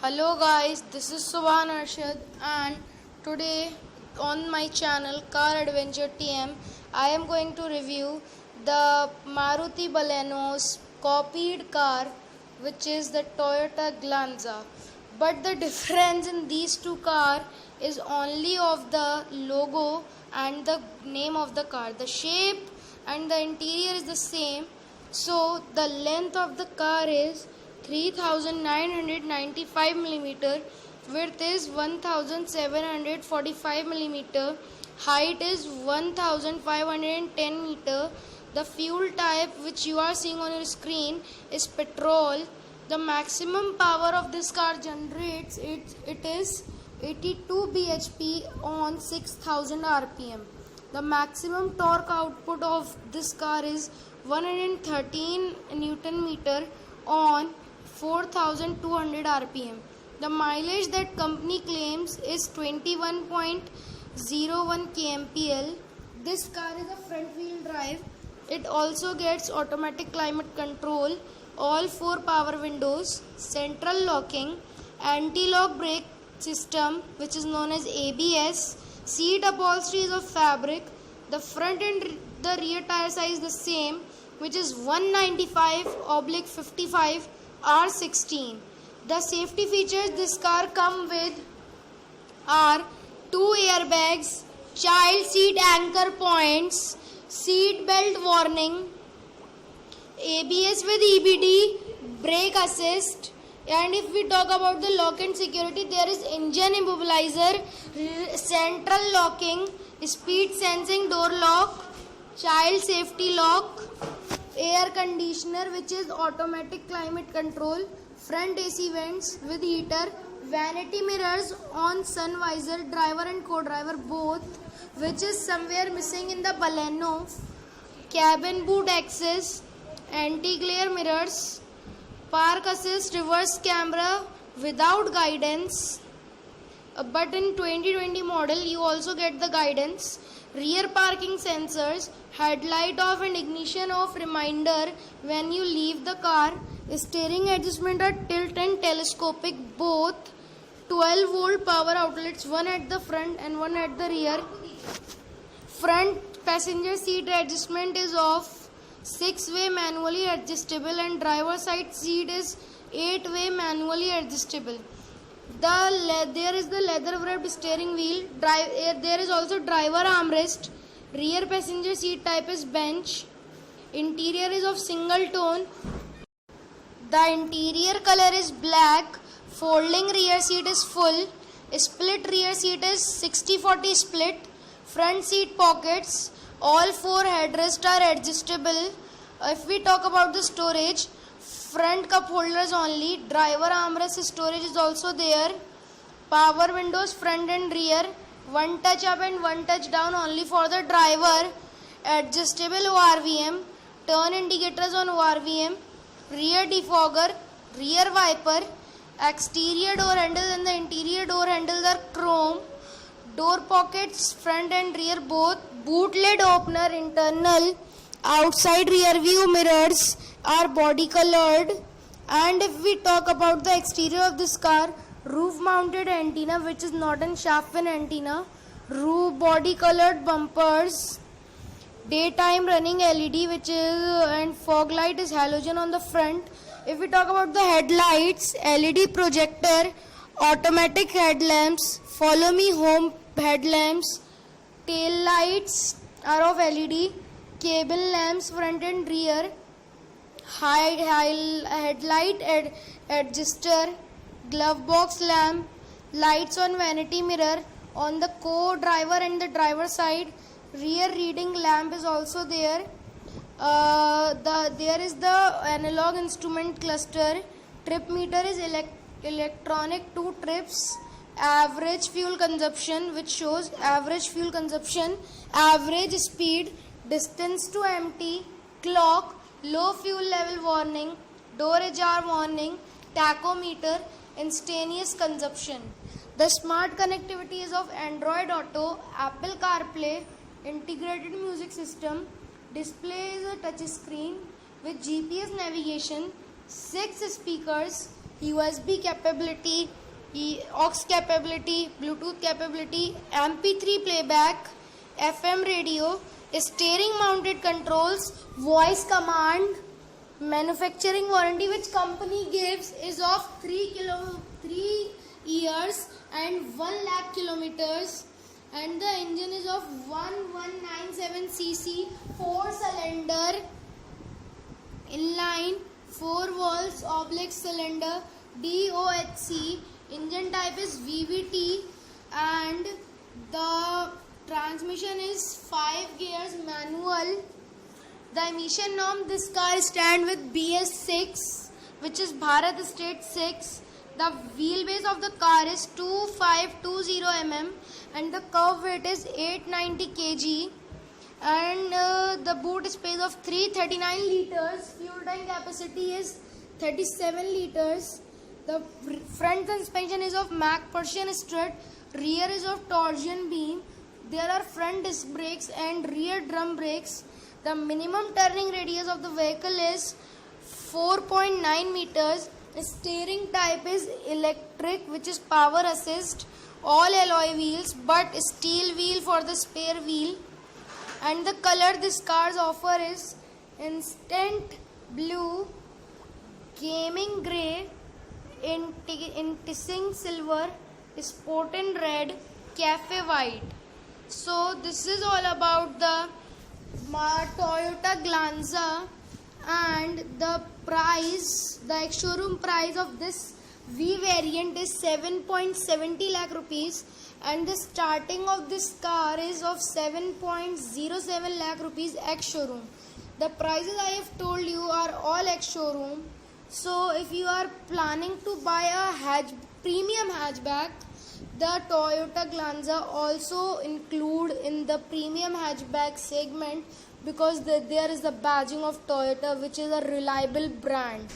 Hello guys, this is Subhan Arshad and today on my channel Car Adventure TM I am going to review the Maruti Baleno's copied car, which is the Toyota Glanza. But the difference in these two cars is only of the logo and the name of the car. The shape and the interior is the same. So the length of the car is 3995 millimeter, width is 1745 millimeter, height is 1510 meter. The fuel type which you are seeing on your screen is petrol. The maximum power of this car generates it is 82 bhp on 6000 rpm. The maximum torque output of this car is 113 Newton meter on 4200 rpm. The mileage that company claims is 21.01 kmpl. This car is a front wheel drive. It also gets automatic climate control, all 4 power windows, central locking, anti-lock brake system which is known as ABS, seat upholstery is of fabric. The front and the rear tire size is the same, which is 195/55 R16. The safety features this car come with are 2 airbags, child seat anchor points, seat belt warning, ABS with EBD, brake assist. And if we talk about the lock and security, there is engine immobilizer, central locking, speed sensing door lock, child safety lock, air conditioner which is automatic climate control, front AC vents with heater, vanity mirrors on sun visor, driver and co-driver both, which is somewhere missing in the Baleno, cabin boot access, anti-glare mirrors, park assist, reverse camera without guidance, but in 2020 model you also get the guidance, rear parking sensors, headlight off and ignition off reminder when you leave the car, steering adjustment are tilt and telescopic, both 12 volt power outlets, one at the front and one at the rear. Front passenger seat adjustment is off, 6-way manually adjustable, and driver side seat is 8-way manually adjustable. There is the leather wrapped steering wheel. There is also driver armrest. Rear passenger seat type is bench. Interior is of single tone. The interior color is black. Folding rear seat is full. Split rear seat is 60-40 split. Front seat pockets. All 4 headrests are adjustable. If we talk about the storage, front cup holders only, driver armrest storage is also there, power windows front and rear, one touch up and one touch down only for the driver, adjustable ORVM, turn indicators on ORVM, rear defogger, rear wiper, exterior door handles and the interior door handles are chrome, door pockets front and rear both, boot lid opener internal, outside rear view mirrors are body colored. And if we talk about the exterior of this car, roof mounted antenna which is not an shaft fin antenna, roof body colored bumpers, daytime running LED which is and fog light is halogen on the front. If we talk about the headlights, LED projector, automatic headlamps, follow me home headlamps, tail lights are of LED, cabin lamps front and rear, headlight adjuster, glove box lamp, lights on vanity mirror. On the co-driver and the driver side, rear reading lamp is also there. There is the analog instrument cluster. Trip meter is electronic 2 trips. Average fuel consumption which shows average fuel consumption, average speed, distance to empty, clock, low fuel level warning, door ajar warning, tachometer, instantaneous consumption. The smart connectivity is of Android Auto, Apple CarPlay, integrated music system, display is a touch screen with GPS navigation, 6 speakers, USB capability, aux capability, Bluetooth capability, MP3 playback, FM radio, steering mounted controls, voice command. Manufacturing warranty which company gives is of 3 years and 1 lakh kilometers, and the engine is of 1197 cc, 4 cylinder, inline 4 valves oblique cylinder, DOHC. Engine type is VVT, and the transmission is 5 gears manual. The emission norm, this car stand with BS6, which is Bharat State 6. The wheelbase of the car is 2520 mm and the curb weight is 890 kg, and the boot space of 339 liters. Fuel tank capacity is 37 liters. The front suspension is of MacPherson strut, rear is of torsion beam. There are front disc brakes and rear drum brakes. The minimum turning radius of the vehicle is 4.9 meters. Steering type is electric, which is power assist. All alloy wheels but steel wheel for the spare wheel. And the color this car's offer is instant blue, gaming grey, intising silver, sporting red, cafe white. So this is all about the Toyota Glanza, and the price, the ex-showroom price of this V variant is 7.70 lakh rupees, and the starting of this car is of 7.07 lakh rupees ex-showroom. The prices I have told you are all ex-showroom. So if you are planning to buy a premium hatchback, the Toyota Glanza also include in the premium hatchback segment, because there is the badging of Toyota, which is a reliable brand.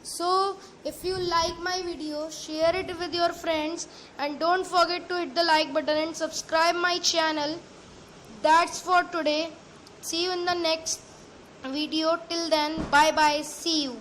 So if you like my video, share it with your friends, and don't forget to hit the like button and subscribe my channel. That's for today. See you in the next video. Till then, bye bye. See you.